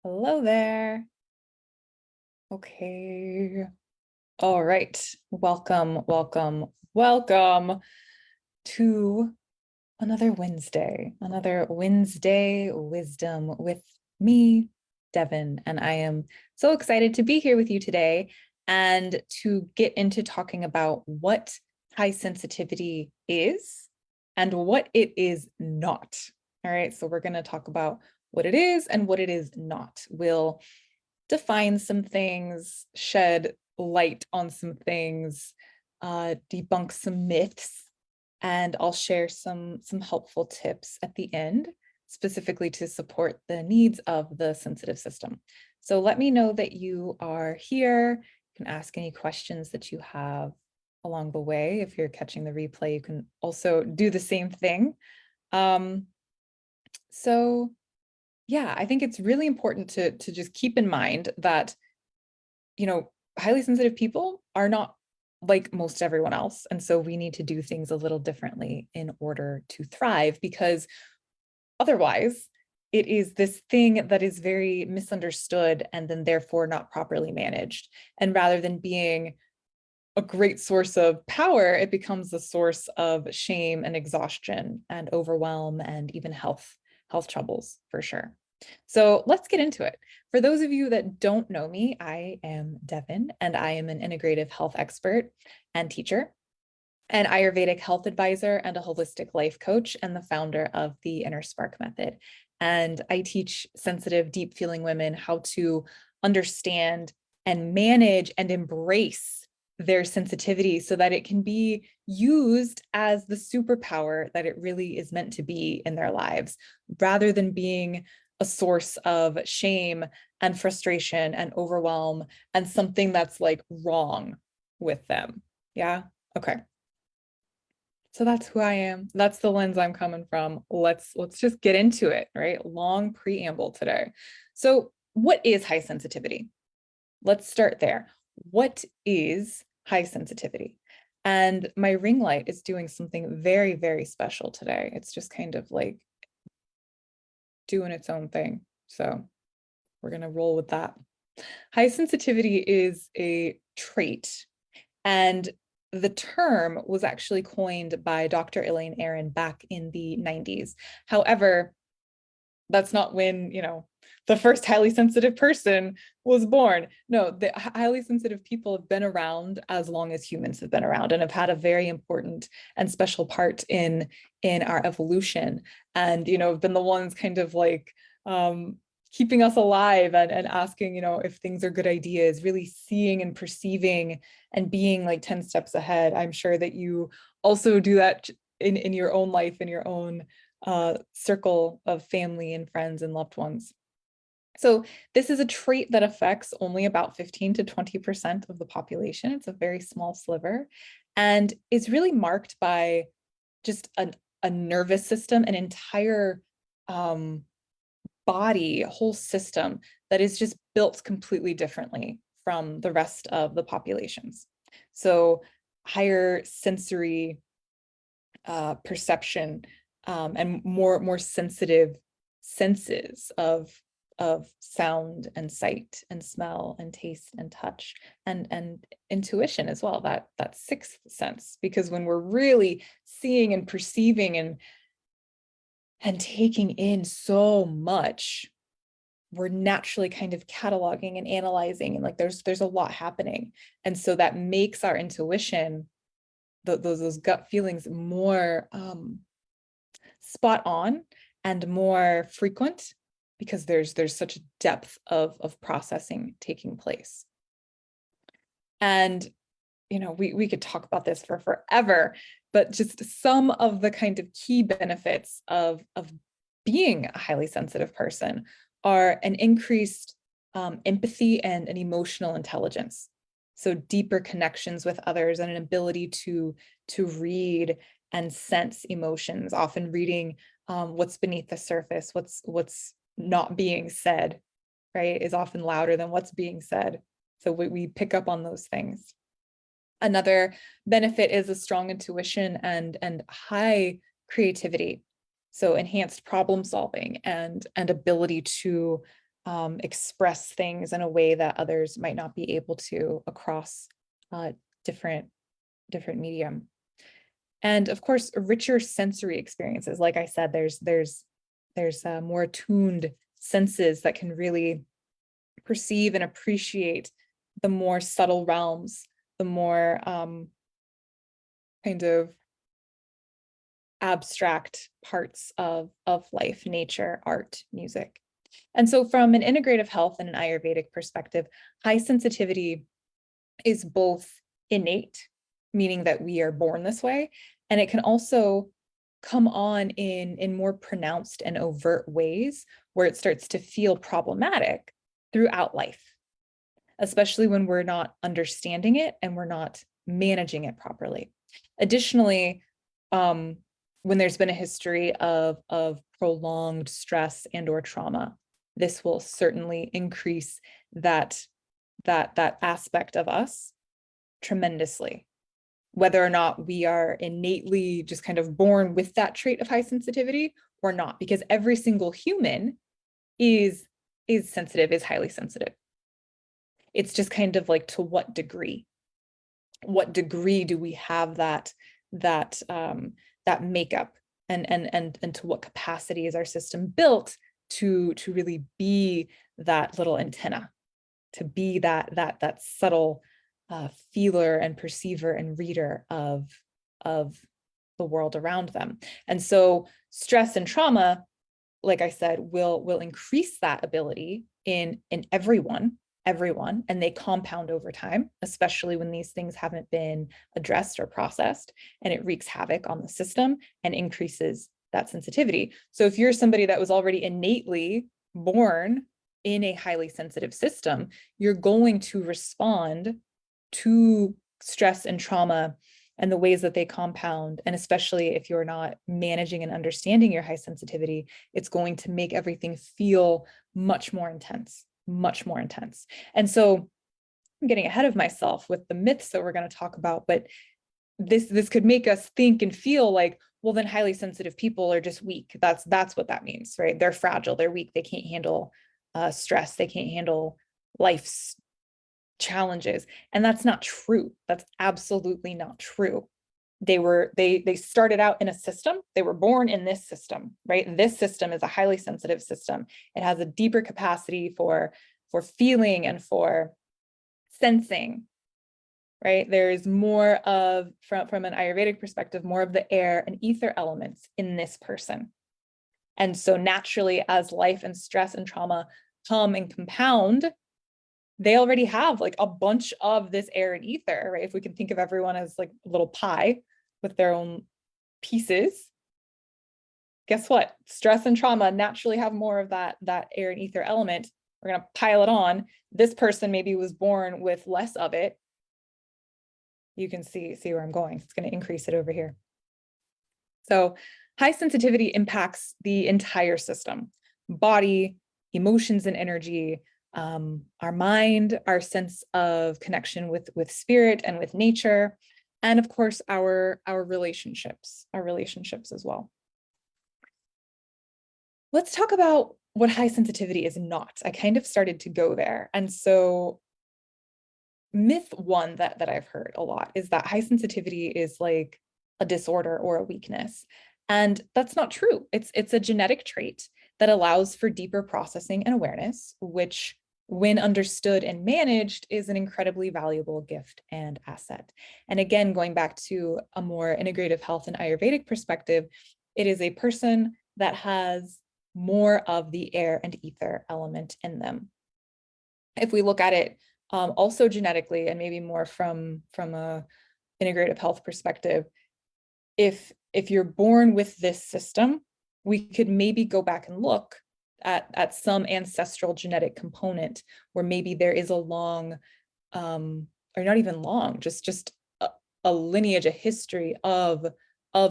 Hello there. Okay. All right. Welcome to another Wednesday wisdom with me, Devon. And I am so excited to be here with you today and to get into talking about what high sensitivity is and what it is not. All right. So we're going to talk about what it is and what it is not. We'll define some things, shed light on some things, debunk some myths, and I'll share some helpful tips at the end, specifically to support the needs of the sensitive system. So let me know that you are here. You can ask any questions that you have along the way. If you're catching the replay, you can also do the same thing. Um, so yeah, I think it's really important to just keep in mind that, highly sensitive people are not like most everyone else. And so we need to do things a little differently in order to thrive, because otherwise it is this thing that is very misunderstood and then therefore not properly managed. And rather than being a great source of power, it becomes a source of shame and exhaustion and overwhelm and even health troubles for sure. So let's get into it. For those of you that don't know me, I am Devon, and I am an integrative health expert and teacher, an Ayurvedic Health Advisor, and a holistic life coach, and the founder of the InnerSpark Method. And I teach sensitive, deep feeling women how to understand and manage and embrace their sensitivity so that it can be used as the superpower that it really is meant to be in their lives, rather than being a source of shame and frustration and overwhelm and something that's like wrong with them. Yeah. Okay. So that's who I am. That's the lens I'm coming from. Let's just get into it, right? Long preamble today. So what is high sensitivity? Let's start there. What is high sensitivity? And my ring light is doing something very, very special today. It's just kind of like doing its own thing. So we're going to roll with that. High sensitivity is a trait, and the term was actually coined by Dr. Elaine Aron back in the 90s. However, that's not when, the first highly sensitive person was born. No, the highly sensitive people have been around as long as humans have been around and have had a very important and special part in our evolution, and have been the ones kind of like keeping us alive and asking, if things are good ideas, really seeing and perceiving and being like 10 steps ahead. I'm sure that you also do that in your own life, in your own circle of family and friends and loved ones. So this is a trait that affects only about 15 to 20% of the population. It's a very small sliver, and is really marked by just a nervous system, an entire body, a whole system that is just built completely differently from the rest of the populations. So higher sensory perception, and more sensitive senses of sound and sight and smell and taste and touch and intuition as well, that sixth sense, because when we're really seeing and perceiving and taking in so much, we're naturally kind of cataloging and analyzing, and like there's a lot happening. And so that makes our intuition, those gut feelings, more spot on and more frequent, because there's such a depth of processing taking place. And we could talk about this for forever, but just some of the kind of key benefits of being a highly sensitive person are an increased empathy and an emotional intelligence. So deeper connections with others and an ability to read and sense emotions, often reading what's beneath the surface, what's not being said, right, is often louder than what's being said. So we pick up on those things. Another benefit is a strong intuition and high creativity. So enhanced problem solving and ability to express things in a way that others might not be able to across different medium. And of course, richer sensory experiences. Like I said, there's more attuned senses that can really perceive and appreciate the more subtle realms, the more kind of abstract parts of life, nature, art, music. And so from an integrative health and an Ayurvedic perspective, high sensitivity is both innate, meaning that we are born this way, and it can also come on in more pronounced and overt ways where it starts to feel problematic throughout life, especially when we're not understanding it and we're not managing it properly. Additionally, when there's been a history of prolonged stress and or trauma, this will certainly increase that aspect of us tremendously, whether or not we are innately just kind of born with that trait of high sensitivity or not, because every single human is sensitive, is highly sensitive. It's just kind of like, to what degree do we have that makeup, and to what capacity is our system built to really be that little antenna, to be that subtle feeler and perceiver and reader of the world around them. And so stress and trauma, like I said, will increase that ability in everyone, and they compound over time, especially when these things haven't been addressed or processed, and it wreaks havoc on the system and increases that sensitivity. So if you're somebody that was already innately born in a highly sensitive system, you're going to respond to stress and trauma and the ways that they compound. And especially if you're not managing and understanding your high sensitivity, it's going to make everything feel much more intense. And so I'm getting ahead of myself with the myths that we're going to talk about, but this could make us think and feel like, well, then highly sensitive people are just weak. That's what that means, right? They're fragile, they're weak, they can't handle stress, they can't handle life's challenges. And that's not true. That's absolutely not true. They started out in a system. They were born in this system, right? This system is a highly sensitive system. It has a deeper capacity for feeling and for sensing, right? There's more of, from an Ayurvedic perspective, more of the air and ether elements in this person. And so naturally, as life and stress and trauma come and compound, they already have like a bunch of this air and ether, right? If we can think of everyone as like a little pie with their own pieces, guess what? Stress and trauma naturally have more of that air and ether element. We're going to pile it on. This person maybe was born with less of it. You can see where I'm going. It's going to increase it over here. So high sensitivity impacts the entire system: body, emotions and energy, our mind, our sense of connection with spirit and with nature, and of course our relationships as well. Let's talk about what high sensitivity is not. I kind of started to go there. And so myth one that I've heard a lot is that high sensitivity is like a disorder or a weakness. And that's not true. It's a genetic trait that allows for deeper processing and awareness, which, when understood and managed, is an incredibly valuable gift and asset. And again, going back to a more integrative health and Ayurvedic perspective, it is a person that has more of the air and ether element in them. If we look at it also genetically, and maybe more from a integrative health perspective, if you're born with this system, we could maybe go back and look at some ancestral genetic component where maybe there is a long, or not even long, just a lineage, a history of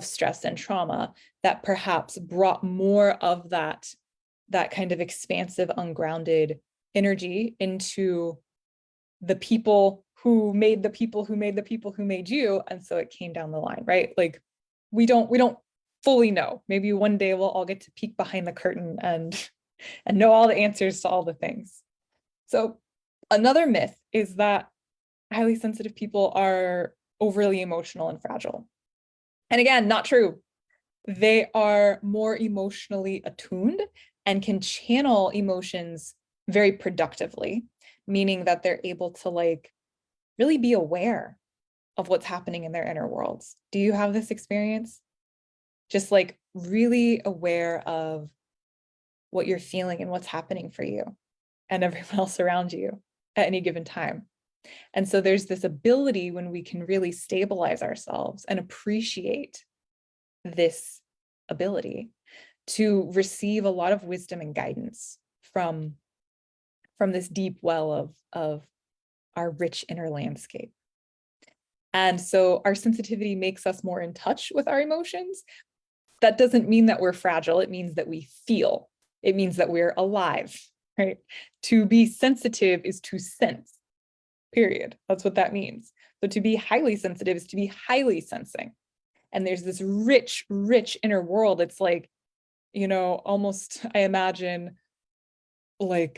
stress and trauma that perhaps brought more of that kind of expansive, ungrounded energy into the people who made the people who made the people who made you. And so it came down the line, right? Like we don't fully know. Maybe one day we'll all get to peek behind the curtain and and know all the answers to all the things. So another myth is that highly sensitive people are overly emotional and fragile. And again, not true. They are more emotionally attuned and can channel emotions very productively, meaning that they're able to like really be aware of what's happening in their inner worlds. Do you have this experience? Just like really aware of what you're feeling and what's happening for you and everyone else around you at any given time. And so there's this ability when we can really stabilize ourselves and appreciate this ability to receive a lot of wisdom and guidance from this deep well of our rich inner landscape. And so our sensitivity makes us more in touch with our emotions. That doesn't mean that we're fragile. It means that we feel. It means that we're alive, right? To be sensitive is to sense, period. That's what that means. So to be highly sensitive is to be highly sensing. And there's this rich, rich inner world. It's like, you know, almost, I imagine like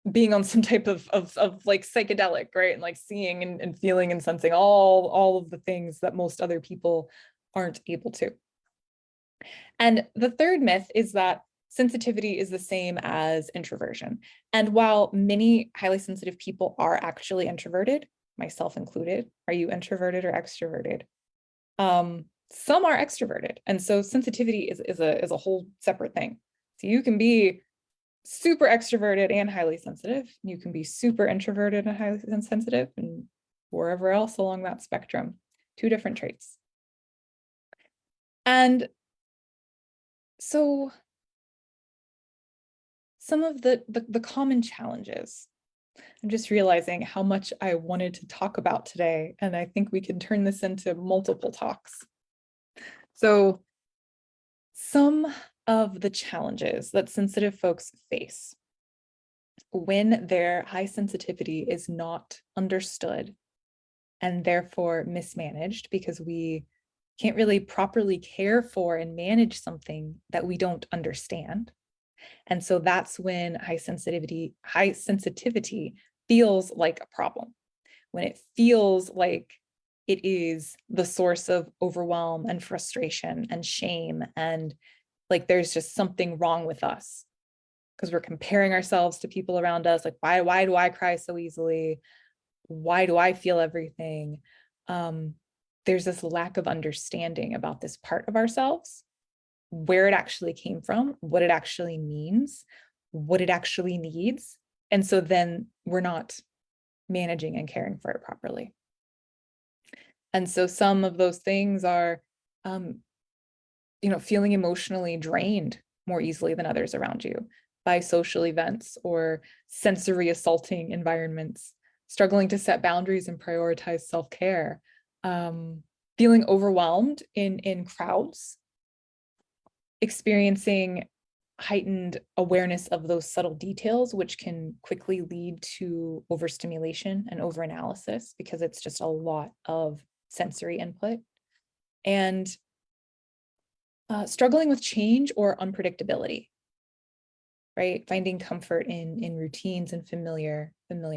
being on some type of like psychedelic, right? And like seeing and feeling and sensing all of the things that most other people aren't able to. And the third myth is that sensitivity is the same as introversion. And while many highly sensitive people are actually introverted, myself included, are you introverted or extroverted? Some are extroverted. And so sensitivity is a whole separate thing. So you can be super extroverted and highly sensitive. You can be super introverted and highly sensitive, and wherever else along that spectrum. Two different traits. And so some of the common challenges, I'm just realizing how much I wanted to talk about today, and I think we can turn this into multiple talks. So some of the challenges that sensitive folks face when their high sensitivity is not understood and therefore mismanaged, because we can't really properly care for and manage something that we don't understand. And so that's when high sensitivity feels like a problem, when it feels like it is the source of overwhelm and frustration and shame, and like there's just something wrong with us because we're comparing ourselves to people around us. Like, why do I cry so easily? Why do I feel everything? There's this lack of understanding about this part of ourselves, where it actually came from, what it actually means, what it actually needs. And so then we're not managing and caring for it properly. And so some of those things are, feeling emotionally drained more easily than others around you by social events or sensory assaulting environments, struggling to set boundaries and prioritize self-care, feeling overwhelmed in crowds, experiencing heightened awareness of those subtle details, which can quickly lead to overstimulation and overanalysis because it's just a lot of sensory input, and struggling with change or unpredictability, right? Finding comfort in routines and familiar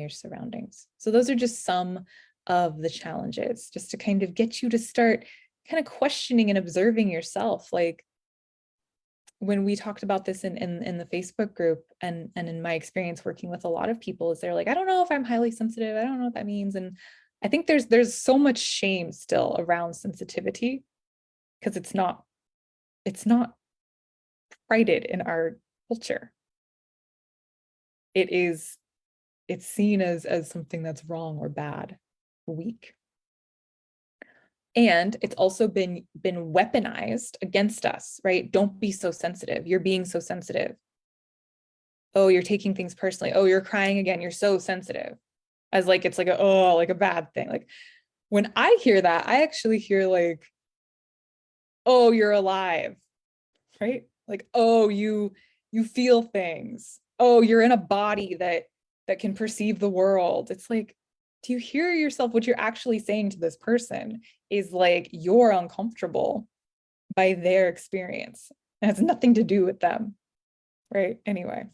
surroundings. So those are just some of the challenges, just to kind of get you to start kind of questioning and observing yourself. Like when we talked about this in the Facebook group, and in my experience working with a lot of people, is they're like, I don't know if I'm highly sensitive. I don't know what that means. And I think there's so much shame still around sensitivity because it's not prided in our culture. It's seen as something that's wrong or bad, weak. And it's also been weaponized against us, right? Don't be so sensitive. You're being so sensitive. Oh, you're taking things personally. Oh, you're crying again. You're so sensitive. As like it's like a bad thing. Like when I hear that, I actually hear like, oh, you're alive, right? Like, oh, you feel things. Oh, you're in a body that can perceive the world. It's like, do you hear yourself? What you're actually saying to this person is like, you're uncomfortable by their experience. It has nothing to do with them, right? Anyway.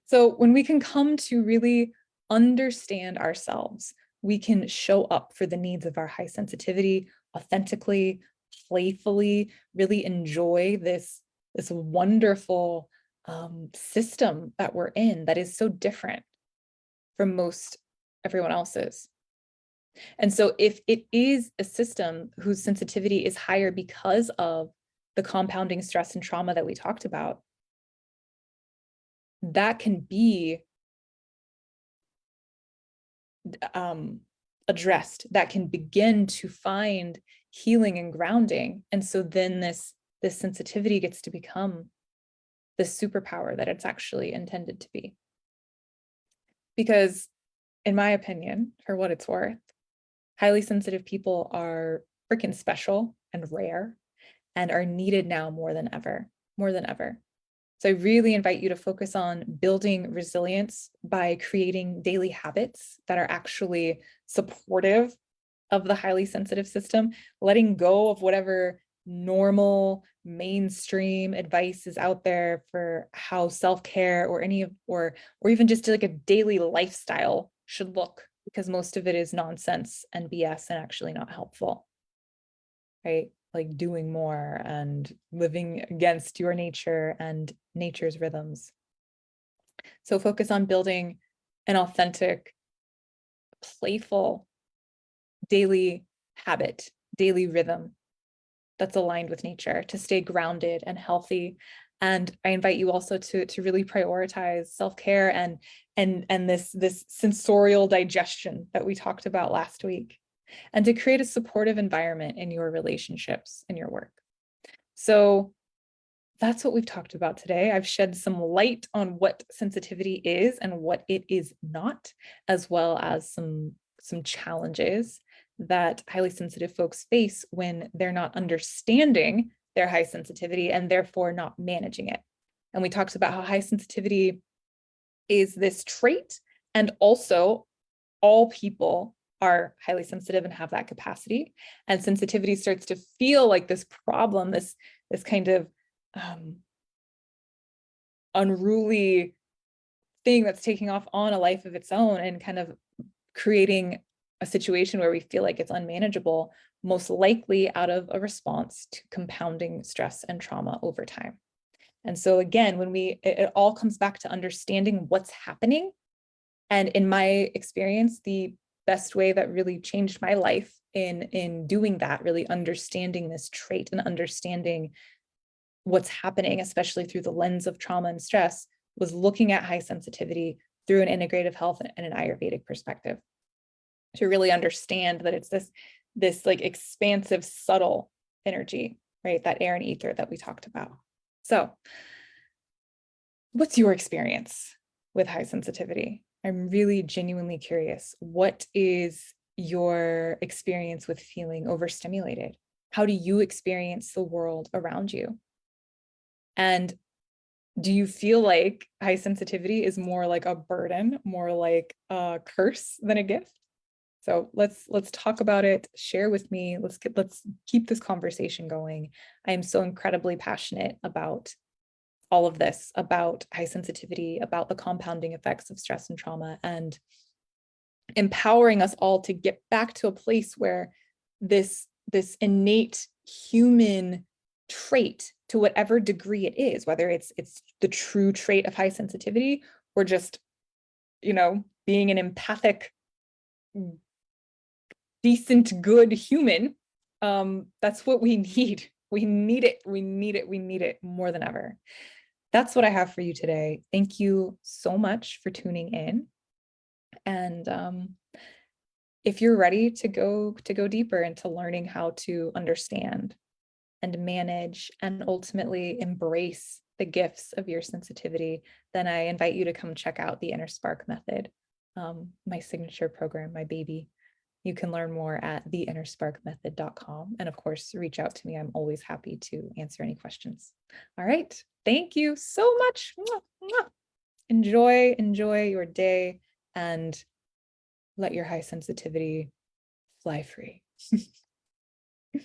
So when we can come to really understand ourselves, we can show up for the needs of our high sensitivity authentically, playfully, really enjoy this wonderful system that we're in that is so different from most everyone else's. And so if it is a system whose sensitivity is higher because of the compounding stress and trauma that we talked about, that can be addressed, that can begin to find healing and grounding. And so then this sensitivity gets to become the superpower that it's actually intended to be. Because in my opinion, for what it's worth, highly sensitive people are freaking special and rare and are needed now more than ever, more than ever. So I really invite you to focus on building resilience by creating daily habits that are actually supportive of the highly sensitive system, letting go of whatever normal mainstream advice is out there for how self-care or or even just like a daily lifestyle should look, because most of it is nonsense and BS and actually not helpful, right? Like doing more and living against your nature and nature's rhythms. So focus on building an authentic, playful daily habit, daily rhythm that's aligned with nature to stay grounded and healthy. And I invite you also to really prioritize self-care and this sensorial digestion that we talked about last week, and to create a supportive environment in your relationships and your work. So that's what we've talked about today. I've shed some light on what sensitivity is and what it is not, as well as some challenges that highly sensitive folks face when they're not understanding their high sensitivity and therefore not managing it. And we talked about how high sensitivity is this trait, and also all people are highly sensitive and have that capacity. And sensitivity starts to feel like this problem, this kind of unruly thing that's taking off on a life of its own and kind of creating a situation where we feel like it's unmanageable, most likely out of a response to compounding stress and trauma over time. And so again, when it all comes back to understanding what's happening. And in my experience, the best way that really changed my life in doing that, really understanding this trait and understanding what's happening, especially through the lens of trauma and stress, was looking at high sensitivity through an integrative health and an Ayurvedic perspective, to really understand that it's this like expansive, subtle energy, right? That air and ether that we talked about. So what's your experience with high sensitivity? I'm really genuinely curious. What is your experience with feeling overstimulated? How do you experience the world around you? And do you feel like high sensitivity is more like a burden, more like a curse than a gift? So let's talk about it. Share with me. Let's keep this conversation going. I am so incredibly passionate about all of this, about high sensitivity, about the compounding effects of stress and trauma, and empowering us all to get back to a place where this innate human trait, to whatever degree it is, whether it's the true trait of high sensitivity or just, being an empathic, decent, good human, that's what we need. We need it. We need it. We need it more than ever. That's what I have for you today. Thank you so much for tuning in. And if you're ready to go deeper into learning how to understand and manage and ultimately embrace the gifts of your sensitivity, then I invite you to come check out the InnerSpark Method, my signature program, my baby. You can learn more at theinnersparkmethod.com. And of course, reach out to me. I'm always happy to answer any questions. All right. Thank you so much. Enjoy your day and let your high sensitivity fly free.